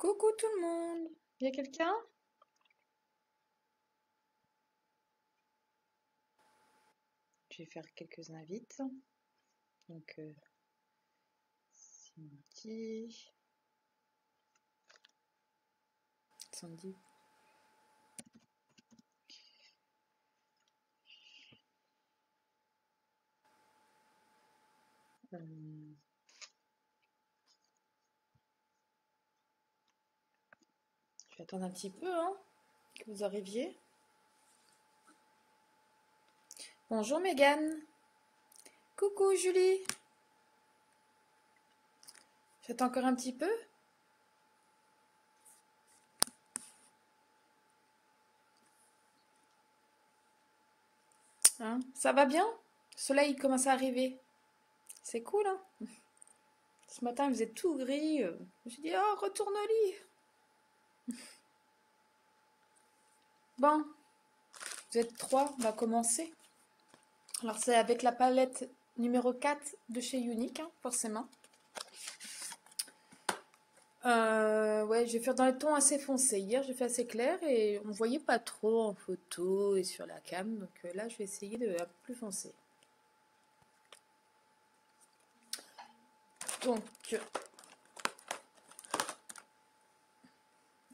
Coucou tout le monde. Y a quelqu'un? Je vais faire quelques invites. Donc, Cindy, Sandy. euh, je vais attendre un petit peu, hein, que vous arriviez. Bonjour Megan. Coucou Julie. J'attends encore un petit peu. Hein, ça va bien? Le soleil commence à arriver. C'est cool, hein? Ce matin, il faisait tout gris. Je me suis dit, oh, retourne au lit. Bon, vous êtes trois, on va commencer. Alors, c'est avec la palette numéro 4 de chez Unique, hein, forcément. Ouais, je vais faire dans les tons assez foncés. Hier, j'ai fait assez clair et on voyait pas trop en photo et sur la cam. Donc là, je vais essayer de un peu plus foncé. Donc,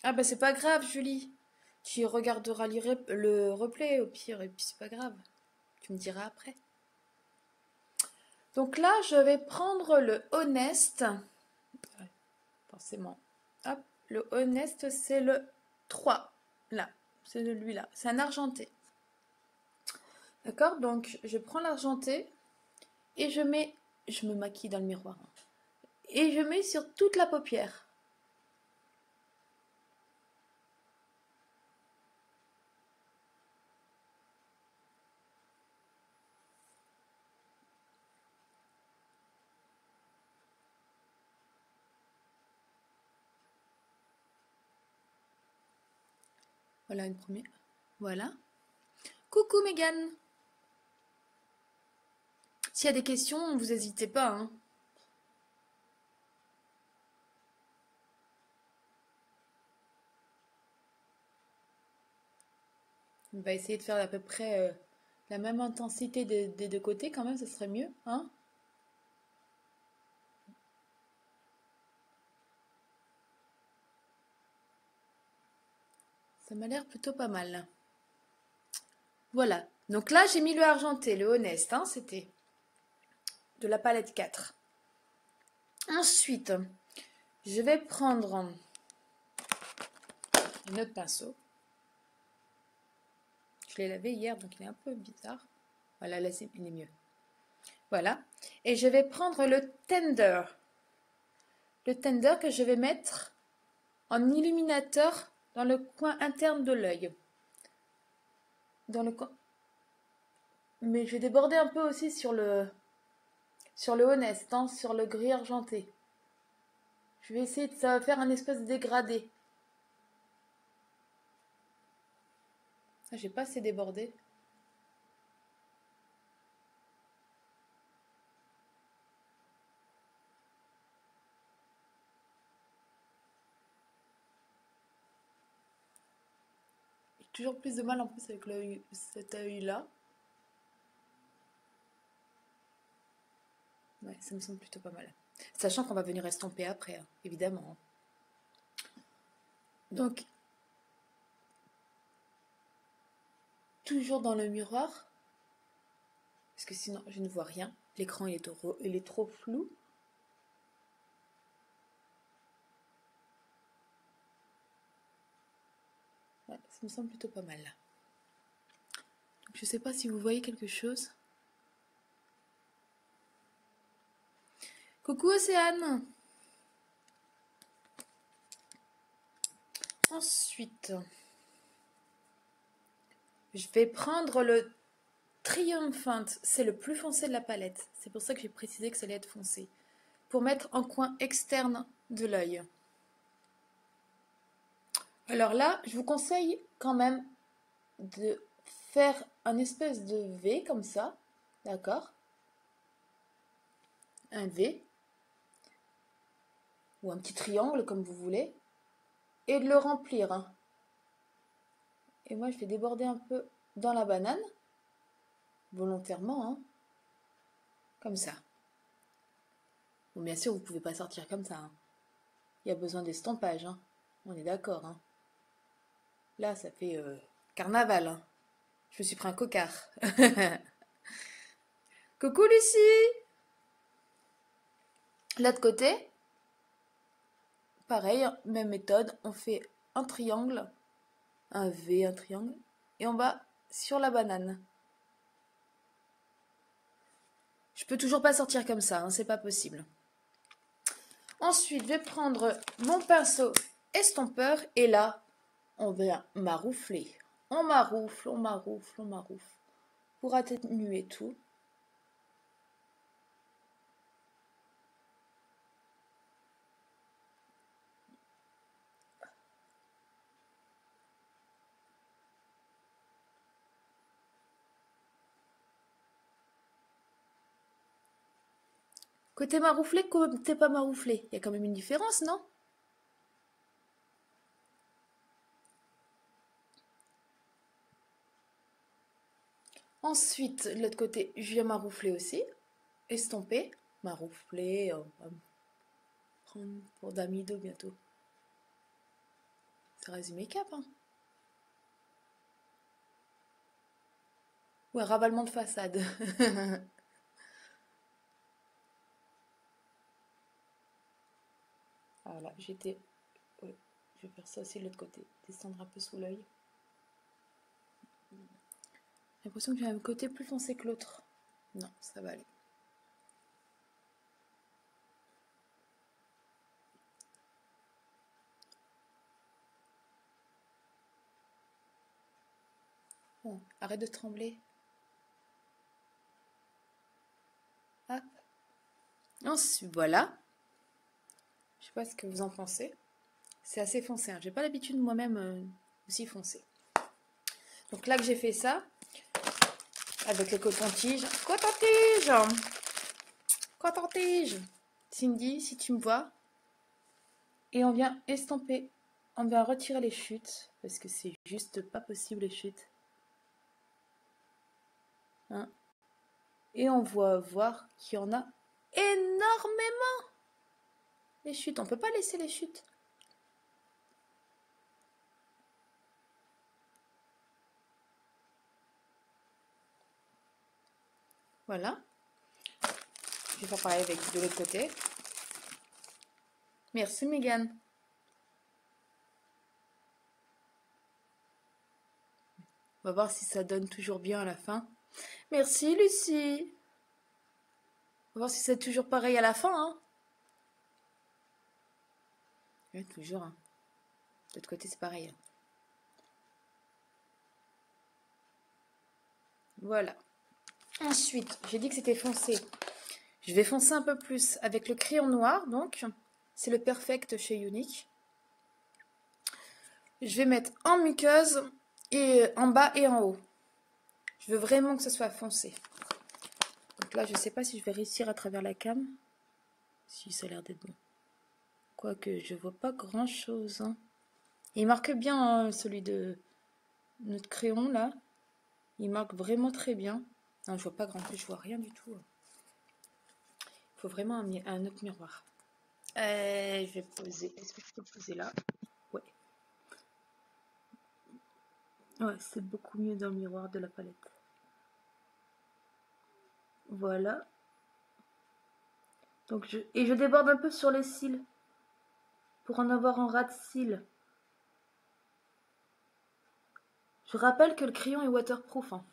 ah bah c'est pas grave, Julie. Tu regarderas le replay au pire et puis c'est pas grave. Tu me diras après. Donc là, je vais prendre le Honest. Ouais, forcément. Hop, le Honest, c'est le 3. Là, c'est celui-là. C'est un argenté. D'accord? Donc, je prends l'argenté et je me maquille dans le miroir, hein. Et je mets sur toute la paupière. Voilà une première. Voilà. Coucou Megan. S'il y a des questions, vous n'hésitez pas, hein. On va essayer de faire à peu près la même intensité des deux côtés quand même, ce serait mieux, hein. Ça m'a l'air plutôt pas mal. Voilà. Donc là, j'ai mis le argenté, le Honest, hein, c'était de la palette 4. Ensuite, je vais prendre un autre pinceau. Je l'ai lavé hier, donc il est un peu bizarre. Voilà, là, il est mieux. Voilà. Et je vais prendre le Tender. Le Tender que je vais mettre en illuminateur dans le coin interne de l'œil. Dans le coin. Mais je vais déborder un peu aussi sur le Honest, hein, sur le gris argenté. Je vais essayer de ça va faire un espèce de dégradé. Ah, j'ai pas assez débordé. J'ai toujours plus de mal en plus avec cet œil-là. Ouais, ça me semble plutôt pas mal. Sachant qu'on va venir estomper après, hein, évidemment. Donc, toujours dans le miroir, parce que sinon je ne vois rien. L'écran il est trop flou. Ouais, ça me semble plutôt pas mal là. Donc, je sais pas si vous voyez quelque chose. Coucou Océane. Ensuite, je vais prendre le Triumphant. C'est le plus foncé de la palette. C'est pour ça que j'ai précisé que ça allait être foncé. Pour mettre en coin externe de l'œil. Alors là, je vous conseille quand même de faire un espèce de V comme ça. D'accord? Un V. Ou un petit triangle comme vous voulez. et de le remplir, hein. Et moi, je vais déborder un peu dans la banane, volontairement, hein, comme ça. Bon, bien sûr, vous ne pouvez pas sortir comme ça, hein. Il y a besoin d'estampage, hein. On est d'accord, hein. Là, ça fait carnaval, hein. Je me suis pris un cocard. Coucou Lucie! L'autre côté, pareil, même méthode, on fait un triangle, un V, un triangle, et on va sur la banane. Je peux toujours pas sortir comme ça, hein, c'est pas possible. Ensuite, je vais prendre mon pinceau estompeur et là, on va maroufler. On maroufle, on maroufle, on maroufle pour atténuer tout. Côté marouflé, côté pas marouflé, il y a quand même une différence, non? Ensuite, de l'autre côté, je viens maroufler aussi. Estomper, maroufler, on va me prendre pour Damido bientôt. Ça résume make-up, hein. Ouais, ravalement de façade. Voilà, j'étais... Ouais, je vais faire ça aussi de l'autre côté. Descendre un peu sous l'œil. J'ai l'impression que j'ai un côté plus foncé que l'autre. Non, ça va aller. Bon, arrête de trembler. Hop. Ensuite, voilà. Je sais pas ce que vous en pensez. C'est assez foncé, hein. J'ai pas l'habitude moi-même aussi foncé. Donc là que j'ai fait ça, avec le coton-tige. Coton-tige! Coton-tige! Cindy, si tu me vois. Et on vient estomper. On vient retirer les chutes. Parce que c'est juste pas possible les chutes. Hein? Et on va voir qu'il y en a énormément. Les chutes, on peut pas laisser les chutes. Voilà. Je vais faire pareil avec de l'autre côté. Merci Megan. On va voir si ça donne toujours bien à la fin. Merci Lucie. On va voir si c'est toujours pareil à la fin, hein. Oui, toujours, hein. De l'autre côté, c'est pareil. Voilà. Ensuite, j'ai dit que c'était foncé. Je vais foncer un peu plus avec le crayon noir, donc. C'est le Perfect chez Unique. Je vais mettre en muqueuse, et en bas et en haut. Je veux vraiment que ce soit foncé. Donc là, je ne sais pas si je vais réussir à travers la cam. Si, ça a l'air d'être bon. Quoique, je vois pas grand-chose, hein. Il marque bien, hein, celui de notre crayon, là. Il marque vraiment très bien. Non, je vois pas grand-chose, je vois rien du tout. Il faut vraiment un autre miroir. Je vais poser. Est-ce que je peux poser là? Ouais. Ouais, c'est beaucoup mieux dans le miroir de la palette. Voilà. Donc je déborde un peu sur les cils pour en avoir un ras de cils. Je rappelle que le crayon est waterproof, hein.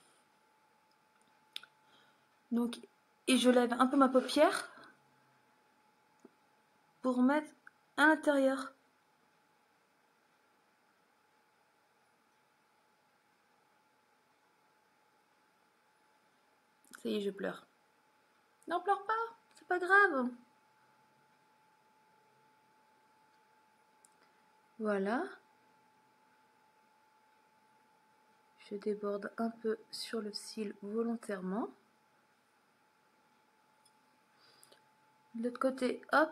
Donc, et je lève un peu ma paupière pour mettre à l'intérieur. Ça y est, je pleure. Non, pleure pas, c'est pas grave. Voilà. Je déborde un peu sur le cil volontairement. De l'autre côté, hop.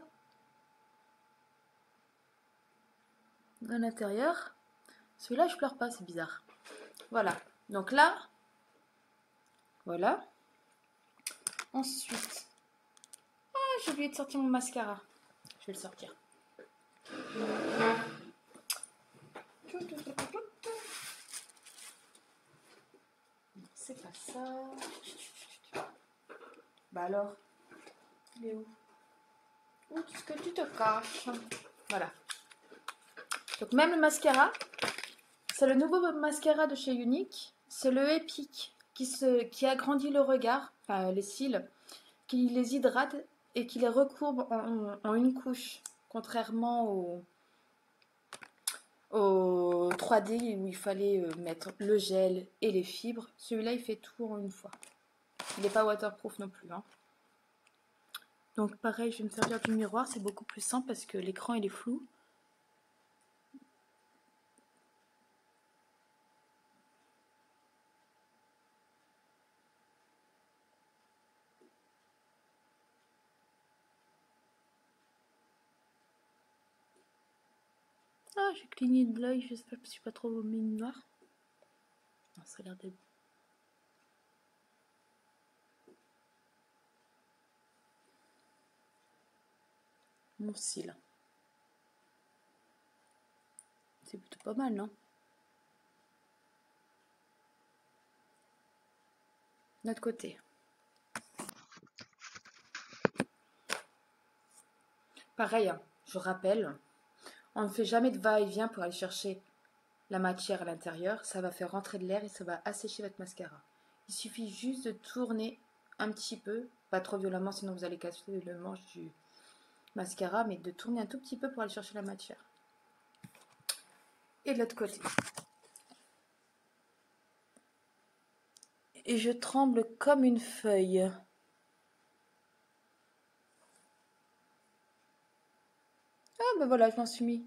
à l'intérieur. Celui-là, je pleure pas, c'est bizarre. Voilà. Donc là, voilà. Ensuite, j'ai oublié de sortir mon mascara. Je vais le sortir. C'est pas ça. Bah alors, il est où? Où est-ce que tu te caches? Voilà. Donc même le mascara, c'est le nouveau mascara de chez Unique. C'est le Epic qui agrandit le regard, enfin les cils, qui les hydrate et qui les recourbe en une couche. Contrairement au 3D où il fallait mettre le gel et les fibres. Celui-là, il fait tout en une fois. Il n'est pas waterproof non plus. Hein. Donc pareil, je vais me servir du miroir. C'est beaucoup plus simple parce que l'écran, il est flou. Ah, j'ai cligné de l'œil. J'espère que je ne suis pas trop mis noir. Non, ça a l'air d'être... Mon cil. C'est plutôt pas mal, non? Notre côté. Pareil, hein, je rappelle, on ne fait jamais de va-et-vient pour aller chercher la matière à l'intérieur. Ça va faire rentrer de l'air et ça va assécher votre mascara. Il suffit juste de tourner un petit peu, pas trop violemment sinon vous allez casser le manche du mascara, mais de tourner un tout petit peu pour aller chercher la matière. Et de l'autre côté. Et je tremble comme une feuille. Ah ben voilà, je m'en suis mis.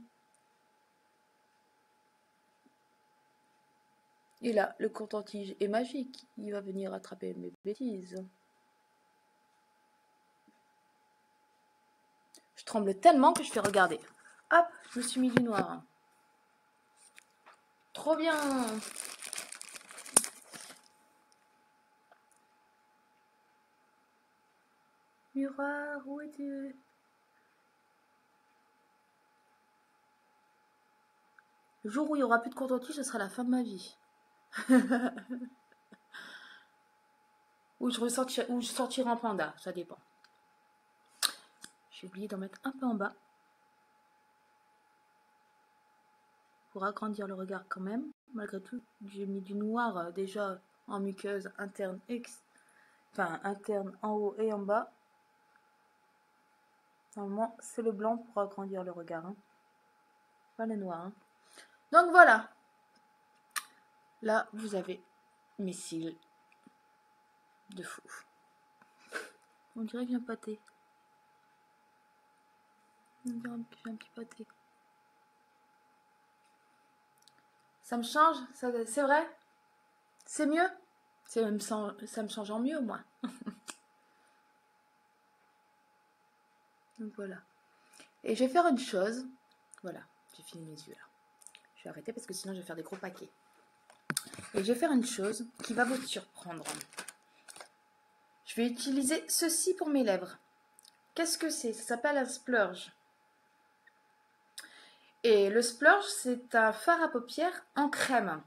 Et là, le coton-tige est magique. Il va venir attraper mes bêtises. Je tremble tellement que je fais regarder. Hop, je me suis mis du noir. Trop bien. Miroir, où es-tu? Le jour où il n'y aura plus de coton-tige, ce sera la fin de ma vie. Ou je sortirai en panda, ça dépend. J'ai oublié d'en mettre un peu en bas. Pour agrandir le regard quand même. Malgré tout, j'ai mis du noir déjà en muqueuse interne, interne en haut et en bas. Normalement, c'est le blanc pour agrandir le regard. Hein. Pas le noir. Hein. Donc voilà. Là, vous avez mes cils de fou. On dirait que j'ai un pâté. On dirait que j'ai un petit pâté. Ça me change, c'est vrai? C'est mieux? Ça me change en mieux, moi. Donc voilà. Et je vais faire une chose. Voilà, j'ai fini mes yeux là. Je vais arrêter parce que sinon je vais faire des gros paquets. Et je vais faire une chose qui va vous surprendre. Je vais utiliser ceci pour mes lèvres. Qu'est-ce que c'est? Ça s'appelle un splurge. Et le splurge, c'est un fard à paupières en crème.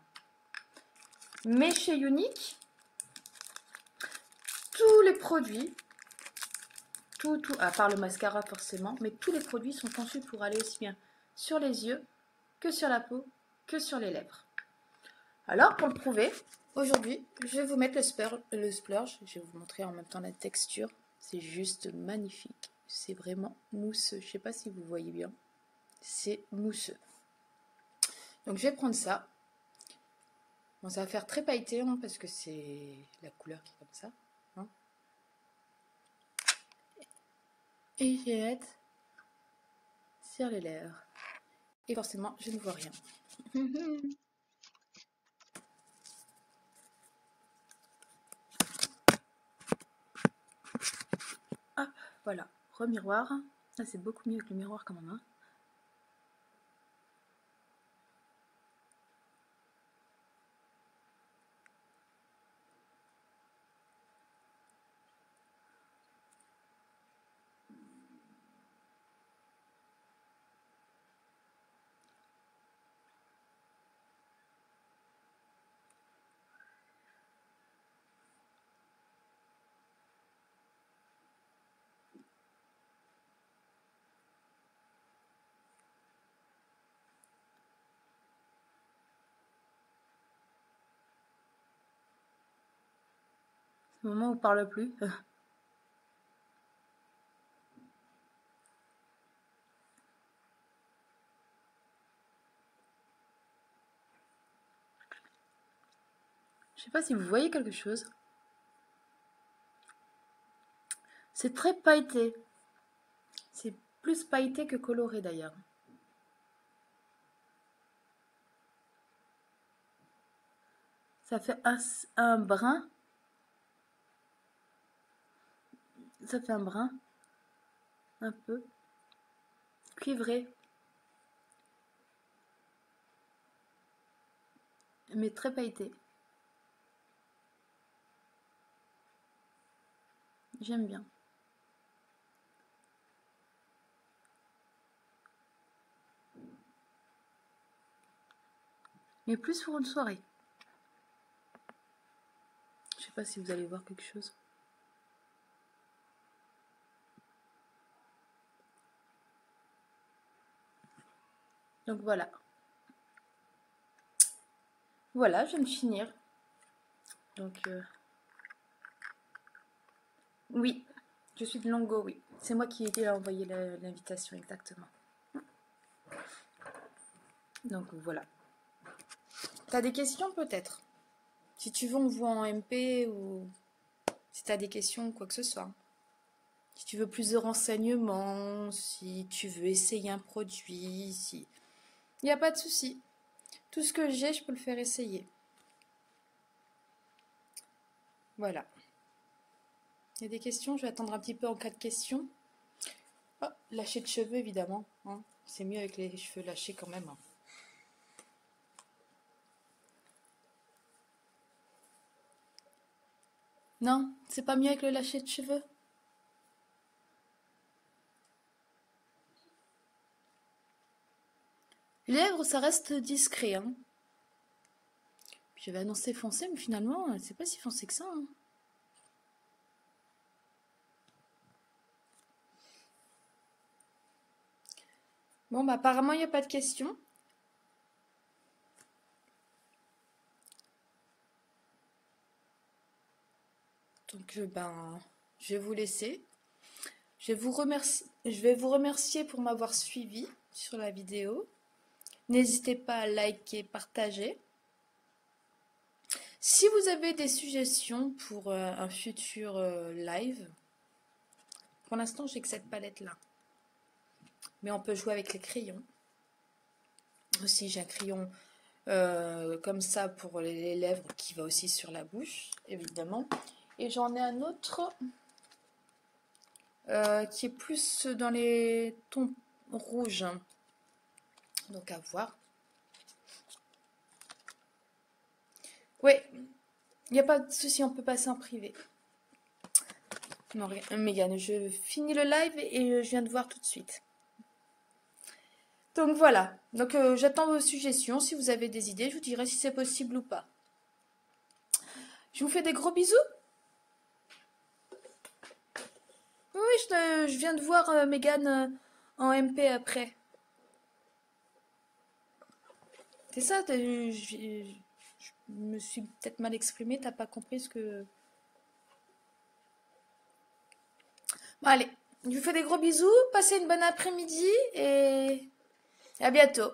Mais chez Unique, tous les produits, à part le mascara forcément, mais tous les produits sont conçus pour aller aussi bien sur les yeux que sur la peau, que sur les lèvres. Alors, pour le prouver, aujourd'hui, je vais vous mettre le splurge. Je vais vous montrer en même temps la texture. C'est juste magnifique. C'est vraiment mousseux. Je ne sais pas si vous voyez bien. C'est mousseux. Donc, je vais prendre ça. Bon, ça va faire très pailleté hein, parce que c'est la couleur qui est comme ça. Hein. Et je vais mettre sur les lèvres. Et forcément, je ne vois rien. Hop, voilà. Remiroir. Là, c'est beaucoup mieux que le miroir quand même. Hein. Au moment où on parle plus. Je sais pas si vous voyez quelque chose. C'est très pailleté. C'est plus pailleté que coloré d'ailleurs. Ça fait un brun. Ça fait un brun. Un peu. Cuivré. Mais très pailleté. J'aime bien. Mais plus pour une soirée. Je sais pas si vous allez voir quelque chose. Donc voilà. Voilà, je viens de finir. Donc oui, je suis de Longo, oui. C'est moi qui ai aidé à envoyer l'invitation exactement. Donc voilà. T'as des questions peut-être? Si tu veux, on voit en MP ou si t'as des questions ou quoi que ce soit. Si tu veux plus de renseignements, si tu veux essayer un produit, si... Il n'y a pas de souci. Tout ce que j'ai, je peux le faire essayer. Voilà. Il y a des questions? Je vais attendre un petit peu en cas de questions. Oh, lâcher de cheveux, évidemment. Hein. C'est mieux avec les cheveux lâchés quand même. Hein. Non, c'est pas mieux avec le lâcher de cheveux? Les lèvres, ça reste discret. Hein. J'avais annoncé foncé, mais finalement, c'est pas si foncé que ça. Hein. Bon, bah apparemment, il n'y a pas de questions. Donc, ben, je vais vous laisser. Je vais vous remercier pour m'avoir suivi sur la vidéo. N'hésitez pas à liker, partager. Si vous avez des suggestions pour un futur live, pour l'instant, j'ai que cette palette-là. Mais on peut jouer avec les crayons. Aussi, j'ai un crayon comme ça pour les lèvres qui va aussi sur la bouche, évidemment. Et j'en ai un autre qui est plus dans les tons rouges. Donc à voir. Oui, il n'y a pas de souci, on peut passer en privé. Non, Mégane, je finis le live et je viens de voir tout de suite. Donc voilà, donc j'attends vos suggestions. Si vous avez des idées, je vous dirai si c'est possible ou pas. Je vous fais des gros bisous. Oui, je viens de voir Mégane en MP après. C'est ça, je me suis peut-être mal exprimée, t'as pas compris ce que... Bon, allez, je vous fais des gros bisous, passez une bonne après-midi et à bientôt.